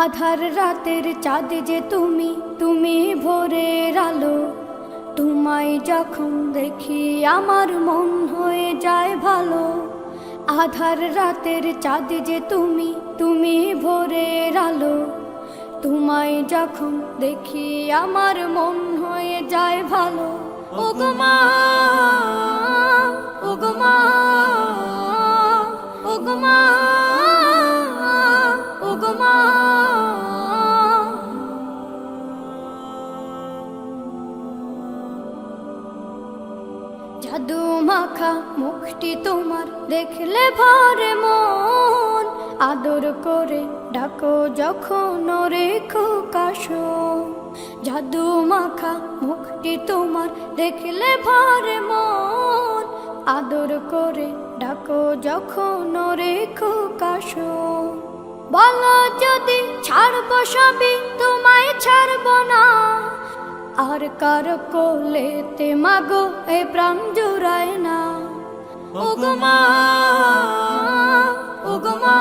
আধার রাতের চাঁদ যে তুমি, তুমি ভোরের আলো। তোমায় যখন দেখি আমার মন হয়ে যায় ভালো। আধার রাতের চাঁদ যে তুমি, তুমি ভোরের আলো। তোমায় যখন দেখি আমার মন হয়ে যায় ভালো। ওগো মা, ওগো মা, ওগো মা, ওগো মা। জাদু মাখা মুখটি তোমার দেখলে ভরে মন। আদর করে ডাকো যখন রেখো কাশো। জাদু মাখা মুখটি তোমার দেখলে ভরে মন। আদর করে ডাকো যখন রেখো কাশো। বলো যদি ছাড়বো সবই, তোমায় ছাড়বো না। আর কার কোলেতে মাগো এ প্রাণ জুড়ায় না। ওগো মা, ওগো মা,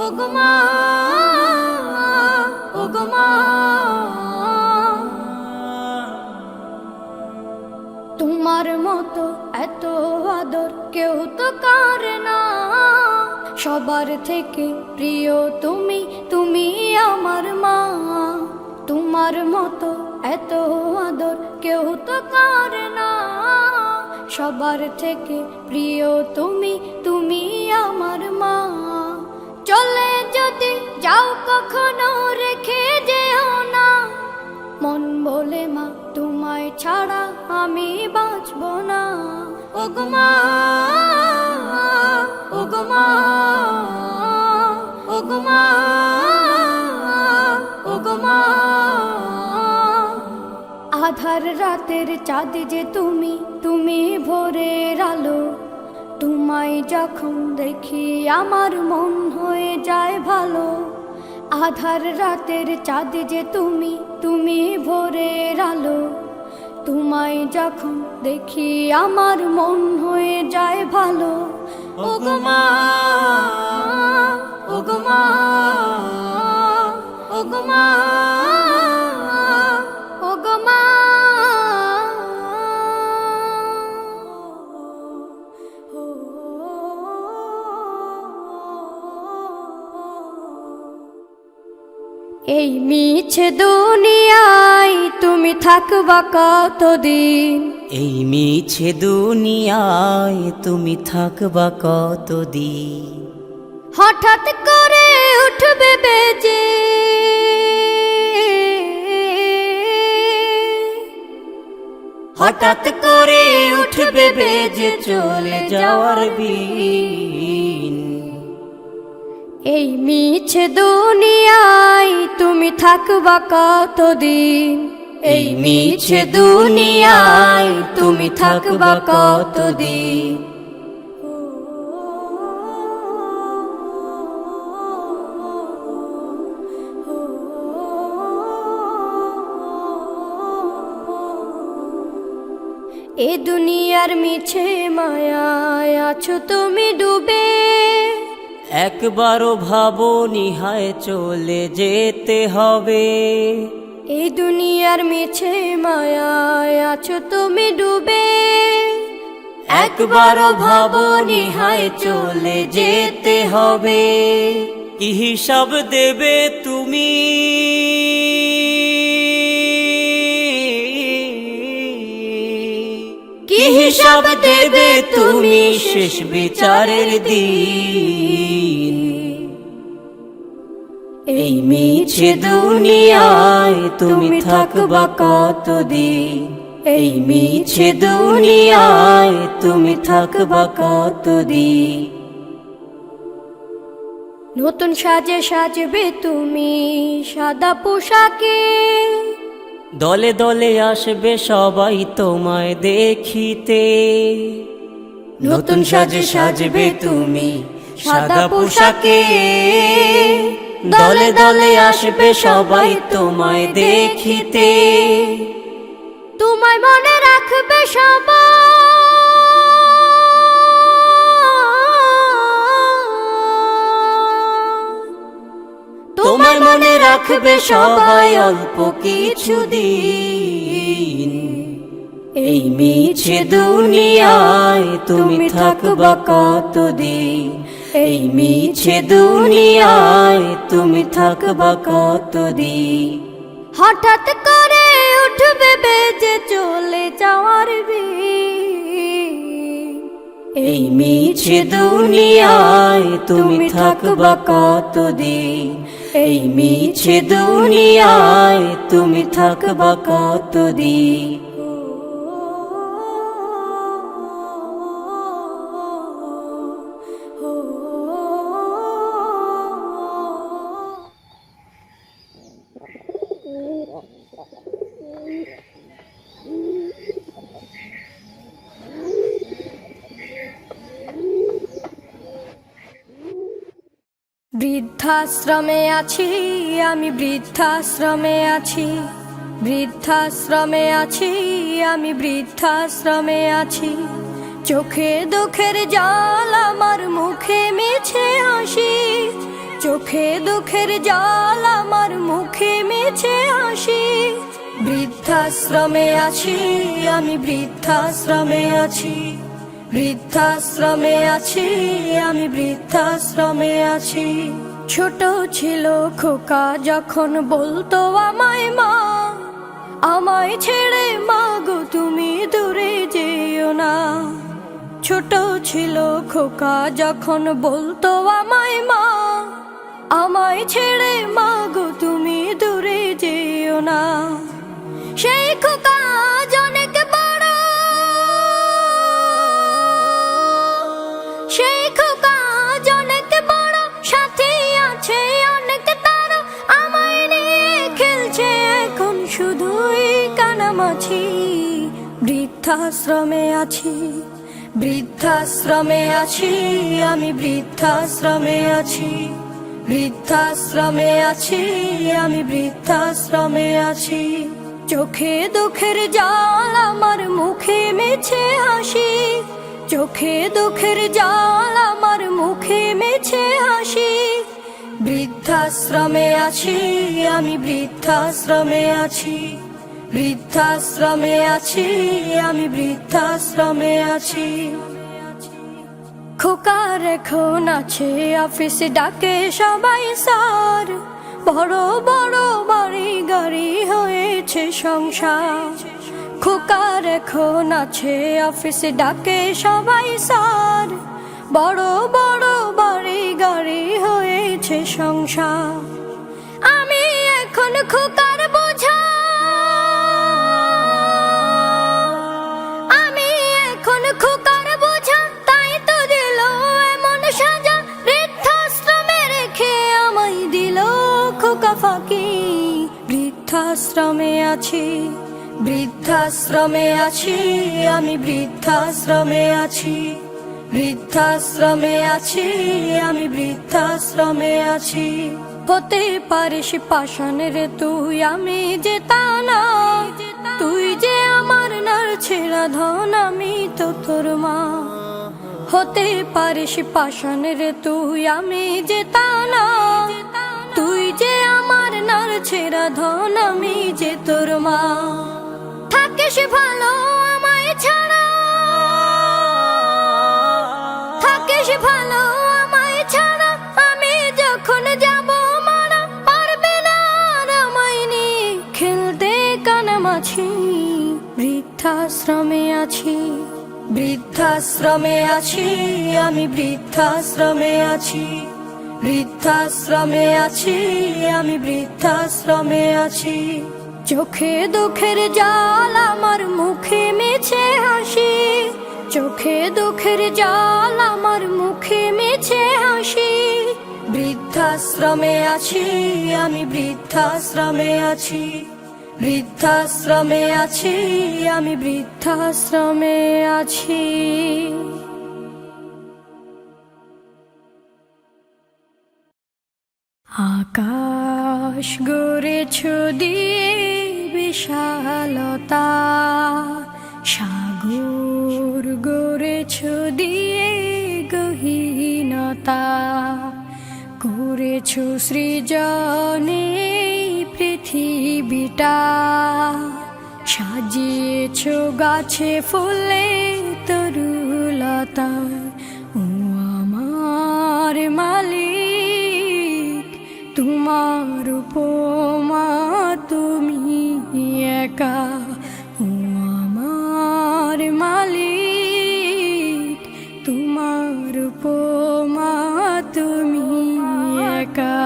ওগো মা, ওগো মা। তোমার মতো এত আদর কেউ তো করে না। সবার থেকে প্রিয় তুমি, তুমি আমার মা। তোমার মতো এত আদর কেউ তো করে না। সবার থেকে প্রিয় তুমি, তুমি আমার মা। চলে যদি যাও কখনো রেখে যেও না। মন বলে মা তোমায় ছাড়া আমি বাঁচব না। ওগো মা, ওগো মা, ওগো মা, ওগো মা। আধার রাতের চাঁদ যে তুমি, তুমি ভোরের আলো। তোমায় যখন দেখি আমার মন হয়ে যায় ভালো। আধার রাতের চাঁদ যে তুমি, তুমি ভোরের আলো। তোমায় যখন দেখি আমার মন হয়ে যায় ভালো। ওগো মা, ওগো মা, ওগো মা, ওগো মা। এই মিছে দুনিয়ায় তুমি থাকবা কতদিন। এই মিছে দুনিয়ায় তুমি থাকবা কতদিন। হঠাৎ করে উঠবে বেজে হঠাৎ করে উঠবে বেজে চলে যাওয়ার বিন। এই মিছে দুনিয়ায় তুমি থাকবা কতদিন। এই মিছে দুনিয়ায় তুমি থাকবা কতদিন। এ দুনিয়ার মিছে মায়ায় আছো তুমি ডুবে। একবারও ভাবো নিহায় চলে যেতে হবে। এই দুনিয়ার মিছে মায়ায় আছো তুমি ডুবে। একবারও ভাবো নিহায় চলে যেতে হবে। কি হিসাব দেবে তুমি, কি হিসাব দেবে তুমি শেষ বিচারের দিন। এই মিছে দুনিয়ায় তুমি থাকবা কতদিন। এই মিছে দুনিয়ায় তুমি থাকবা কতদিন। নতুন সাজে সাজবে তুমি সাদা পোশাকে। দলে দলে আসবে সবাই তোমায় দেখিতে। নতুন সাজে সাজবে তুমি সাদা পোশাকে। দলে দলে আসবে সবাই তোমায় দেখিতে। তোমায় মনে রাখবে সবাই। থাকবে সবাই অল্প কিছুদিন। এই মিছে দুনিয়ায় তুমি থাকবা কতদিন, এই মিছে দুনিয়ায় তুমি থাকবা কতদিন। হঠাৎ করে উঠবে বেজে চলে যাওয়ার বিন, এই মিছে দুনিয়ায় তুমি থাকবা কতদিন, এই মিছে দুনিয়ায় তুমি থাকবা কতদিন। বৃদ্ধাশ্রমে আছি আমি, বৃদ্ধাশ্রমে আছি, বৃদ্ধাশ্রমে আছি আমি, বৃদ্ধাশ্রমে আছি। চোখে দুঃখের জল আমার, মুখে মিছে হাসি, চোখে দুঃখের জল আমার, মুখে মিছে হাসি। বৃদ্ধাশ্রমে আছি আমি, বৃদ্ধাশ্রমে আছি, বৃদ্ধাশ্রমে আছি আমি, বৃদ্ধাশ্রমে আছি। ছোট ছিল খোকা যখন বলতো আমায় মা, আমায় ছেড়ে মা গো তুমি দূরে যেও না। ছোট ছিল খোকা যখন বলতো আমায় মা, আমায় ছেড়ে মা গো তুমি দূরে যেও না। সেই খোকা অনেক বড়, সেই খোকা অনেক বড়, সাথে আছে অনেক তার, আমায় নিয়ে খেলছে এখন শুধুই কানামাছি। বৃদ্ধাশ্রমে আছি, বৃদ্ধাশ্রমে আছি আমি, বৃদ্ধাশ্রমে আছি, বৃদ্ধাশ্রমে আছি আমি, বৃদ্ধাশ্রমে আছি। চোখে দুঃখের জল আমার, মুখে মিছে হাসি, চোখে দুঃখের জল আমার, মুখে মিছে হাসি। বৃদ্ধাশ্রমে আছি আমি, বৃদ্ধাশ্রমে আছি, বৃদ্ধাশ্রমে আছি আমি, বৃদ্ধাশ্রমে আছি। খোকার এখন আছে অফিসে, ডাকে সবাই স্যার, বড় বড় বাড়ি গাড়ি হয়েছে সংসার। খোকার এখন আছে অফিসে, ডাকে সবাই স্যার, বড় বড় বাড়ি গাড়ি হয়েছে সংসার। আমি এখন খোকার বোঝা, আমি এখন খোকার বোঝা, তাই তো দিল এমন সাজা। বৃদ্ধাশ্রমে রেখে আমায় দিল খোকা ফাঁকি। বৃদ্ধাশ্রমে আছি, বৃদ্ধাশ্রমে আছি আমি, বৃদ্ধাশ্রমে আছি, বৃদ্ধাশ্রমে আছি আমি, বৃদ্ধাশ্রমে আছি। হতে পারিস পাষাণের তুই, আমি যে তা না, তুই যে আমার নাড়ছেড়া ধন, আমি তো তোর মা। হতে পারিস পাষাণের তুই, আমি যে তা না, তুই যে আমার নাড়ছেড়া ধন, আমি যে তোর মা। থাকিস ভালো আমায় ছাড়া, থাকিস ভালো আমায় ছাড়া, আমি যখন যাব মারা, পারবে না আর আমায় নিয়ে খেলতে কানামাছি। বৃদ্ধাশ্রমে আছি, বৃদ্ধাশ্রমে আছি আমি, বৃদ্ধাশ্রমে আছি, বৃদ্ধাশ্রমে আছি আমি, বৃদ্ধাশ্রমে আছি। চোখে দুঃখের জল আমার, মুখে মিছে হাসি, চোখে দুঃখের জল আমার, মুখে মিছে হাসি। বৃদ্ধাশ্রমে আছি আমি, বৃদ্ধাশ্রমে আছি, বৃদ্ধাশ্রমে আছি আমি, বৃদ্ধাশ্রমে আছি। আকাশ গড়েছ দিয়ে বিশালতা, সাগর গড়েছ দিয়ে গহীনতা, করেছ সৃজনে পৃথিবীটা সাজিয়েছ গাছে ফুলে তরুলতায়। ও আমার মালিক, তোমার উপমা তুমি একা। ও আমার মালিক, তোমার উপমা তুমি একা।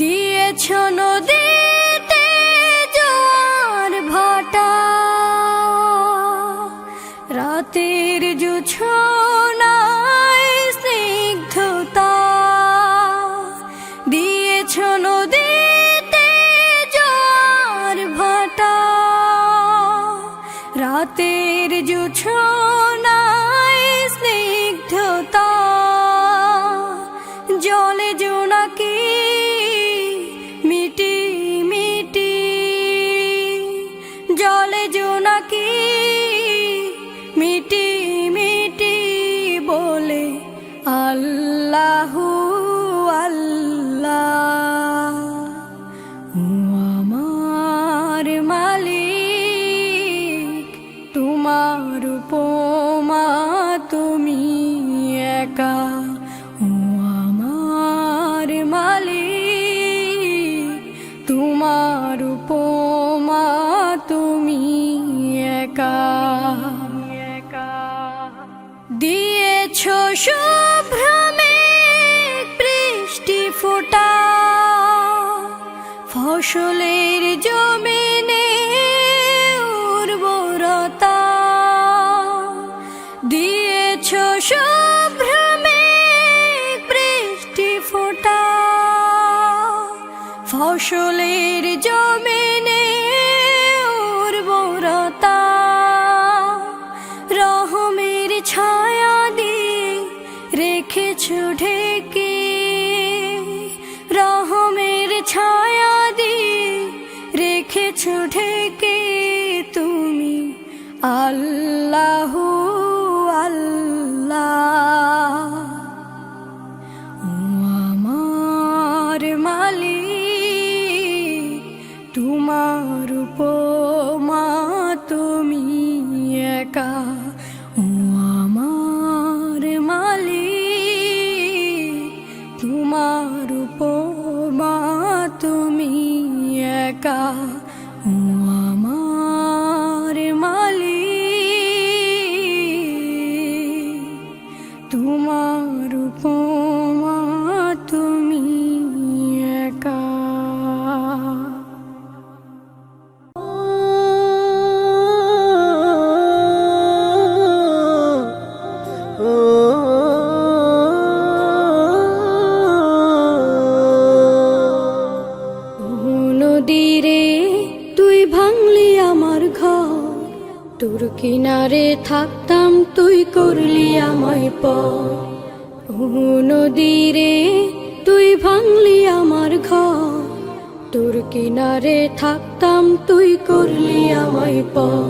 দিয়েছ নদীতে জোয়ার ভাটা, রাতের জোছনায় স্নিগ্ধতা। দিয়েছ নদীতে জোয়ার ভাটা, রাতের জোছনায় স্নিগ্ধতা। জলে জোনাকি মিটি মিটি, জলে জোনাকি মিটি মিটি বলে আল্লাহু আল্লাহ। ও আমার মালিক, তোমার উপমা তুমি একা। ও আমার মালিক, তোমার উপমা তুমি একা। দিয়েছ শুভ্রমে বৃষ্টি ফোঁটা, ফসলের জমিনে উর্বরতা। দিয়েছ শুভ্রমে বৃষ্টি ফোঁটা, ফসলের জমিনে উর্বরতা। রহমের ছায়া দিয়ে রেখেছ ঢেকে, রহমের ছায়া দিয়ে রেখেছ ঢেকে। তুমি আল্লাহু আল্লাহ। ও আমার মালিক, তোমার উপমা তুমি একা। ও আমার মালিক, তোমার উপমা তুমি একা। ও আমার মালিক, তোমার উপমা তুমি একা। নদীরে তুই ভাঙলি আমার ঘর, তোর কিনারে থাকতাম তুই করলি আমায় পর। ও নদীরে তুই ভাঙলি আমার ঘর, তোর কিনারে থাকতাম তুই করলি আমায় পর।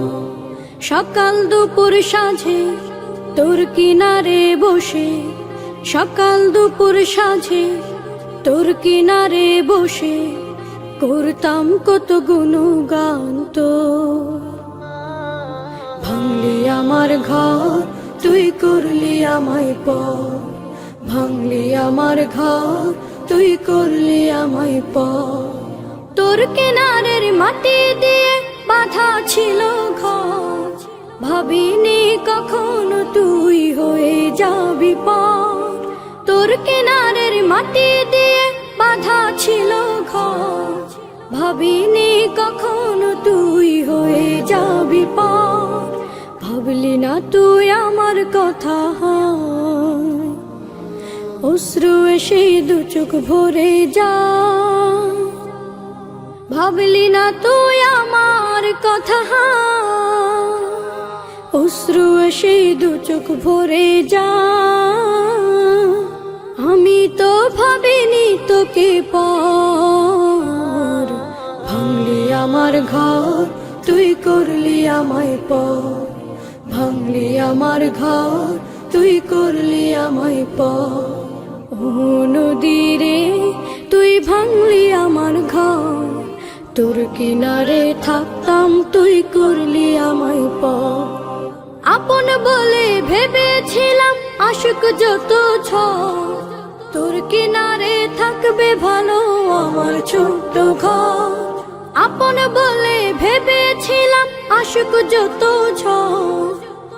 সকাল দুপুর সাঁঝে তোর কিনারে বসে, সকাল দুপুর সাঁঝে তোর কিনারে বসে করতাম কত গুণগান তোর। ভাঙলি আমার ঘর, তুই করলি আমায় পর। ভাঙলি আমার ঘর, তুই করলি আমায় পর। তোর কিনারের মাটি দিয়ে বাঁধা ছিল ঘর, ভাবিনি কখনো তুই হয়ে যাবি পার। তোর কিনারের মাটি দিয়ে বাঁধা ছিল ঘর, ভাবিনি কখনো তুই হয়ে যাবি পার। ভাবলি না তুই আমার কথা, অশ্রু এসে দু চোখ ভরে যা। ভাবলি না তুই আমার কথা, অশ্রু এসে দু চোখ ভরে যা। আমি তো ভাবিনি তোকে পর। ভাঙলি আমার ঘর, তুই করলি আমায় পর। ভাঙলি আমার ঘর, তুই করলি আমায় পর। ও নদীরে তুই ভাঙলি আমার ঘর, তোর কিনারে থাকতাম তুই করলি আমায় পর। আপন বলে ভেবেছিলাম আশুক যত ঝড়, তোর কিনারে থাকবে ভালো আমার ছোট্ট ঘর। আপন বলে ভেবেছিলাম আশুক যত ঝড়,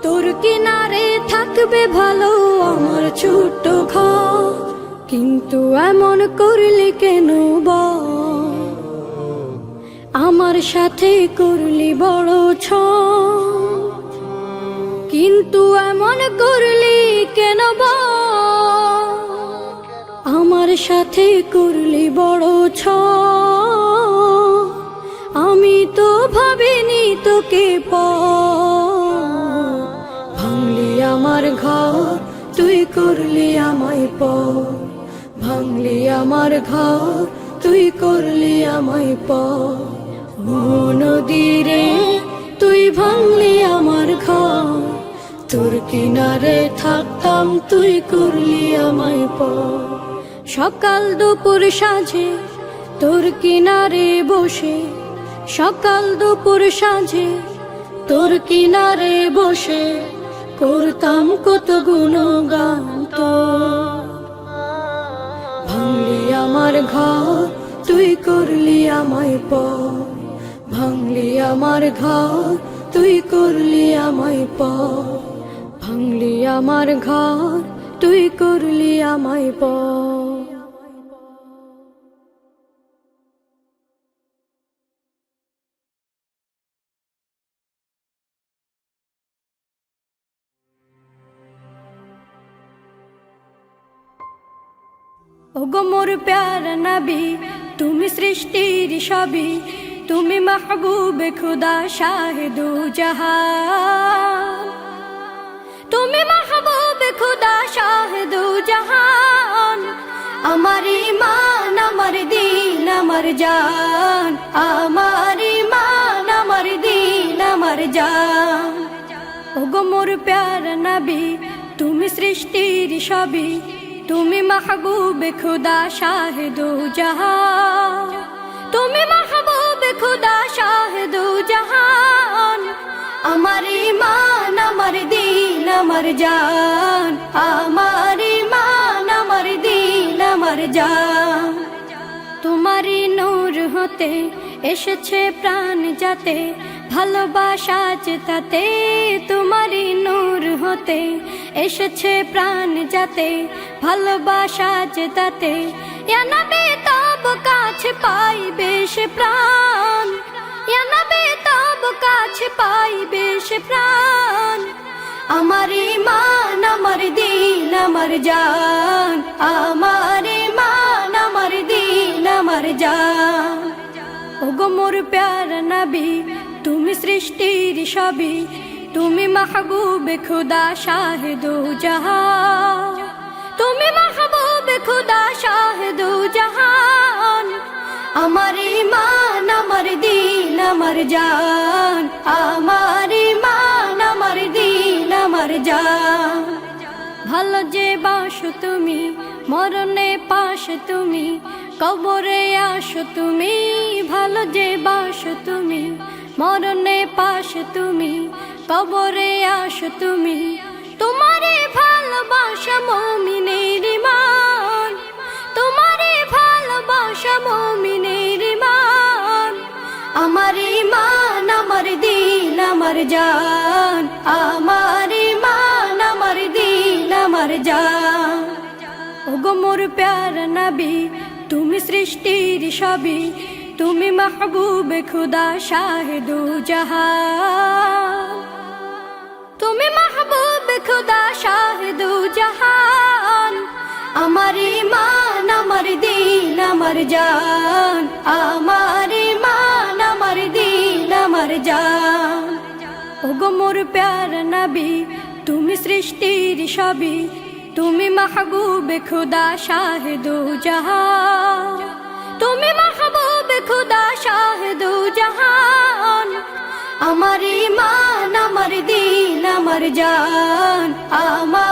তোর কিনারে থাকবে ভালো আমার ছোট্ট ঘর। কিন্তু এমন করলি কেন বল, আমার সাথে করলি বড় ছল। কিন্তু এমন করলি কেন বল, আমার সাথে করলি বড় ছল। আমি তো ভাবিনি তোকে পর, ভাঙলি আমার ঘর তুই করলি আমায় পর। ভাঙলি আমার ঘর তুই করলি আমায় পর। ও নদী রে তুই ভাঙলি আমার ঘর, তোর কিনারে থাকতাম তুই করলি আমায় পর। সকাল দুপুর সাঁঝে তোর কিনারে বসে, সকাল দুপুর সাঁঝে তোর কিনারে বসে করতাম কত গুণগান তোর। ভাঙলি আমার ঘর তুই করলি আমায় পর। ভাঙলি আমার ঘর তুই করলি আমায় পর। ভাঙলি আমার ঘর তুই করলি আমায় পর। ওগো মোর প্যারা নবী, তুমি সৃষ্টির সবই, তুমি মাহবুবে খুদা শাহিদু জাহান। তুমি মাহবুবে খুদা শাহিদু জাহান। আমার ঈমান আমার দিন আমার জান, আমার ঈমান আমার দিন আমার জান। ওগো মোর প্যারা নবী, তুমি সৃষ্টির সবই, তুমি মাহবুবে খুদা শাহিদু জাহান। তুমি মাহবুবে খুদা শাহিদু জাহান। আমার ঈমান আমার দিন আমার জান, আমার ঈমান আমার দিন আমার জান। তোমারই নূর হতে এসেছে প্রাণ যাতে, ভালোবাসা চেতাতে। তোমারই নূর হতে এসেছে প্রাণ যাতে, ভালোবাসা চেতাতে। ইয়া নবী তব কাছে পাইবে সে প্রাণ, ইয়া নবী তব কাছে পাইবে সে প্রাণ। আমার ঈমান আমার দিন আমার জান, আমার ঈমান আমার দিন আমার জান। ওগো মোর প্যারা নবী, তুমি সৃষ্টির সবই, তুমি মাহবুবে খুদা শাহিদু জাহান। তুমি মাহবুবে খুদা শাহিদু জাহান। আমার ঈমান আমার দিন আমার জান, আমার ঈমান আমার দিন আমার জান। ভালো যে বাসো তুমি, মরণে পাশে তুমি, কবরে আসো তুমি। ভালো যে বাসো তুমি, মরণে পাশে তুমি, কবরে আসো তুমি। তোমারে ভালোবাসা মুমিনের ঈমান, তোমারে ভালোবাসা মুমিনের ঈমান। আমার ঈমান আমার দিন আমার জান, আমার ঈমান আমার দিন আমার জান। ওগো মোর প্যারা নবী, তুমি সৃষ্টির সবই, তুমি মাহবুবে খুদা শাহিদু জাহান। তুমি মাহবুবে খুদা শাহিদু জাহান। আমার ঈমান আমার দিন আমার জান, আমার ঈমান আমার দিন আমার জান। ওগো মোর প্যারা নবী, তুমি সৃষ্টির সবই, তুমি মাহবুবে খুদা শাহিদু জাহান। তুমি মাহবুবে খুদা শাহিদু জাহান। আমার ঈমান আমার দিন আমার জান, আমার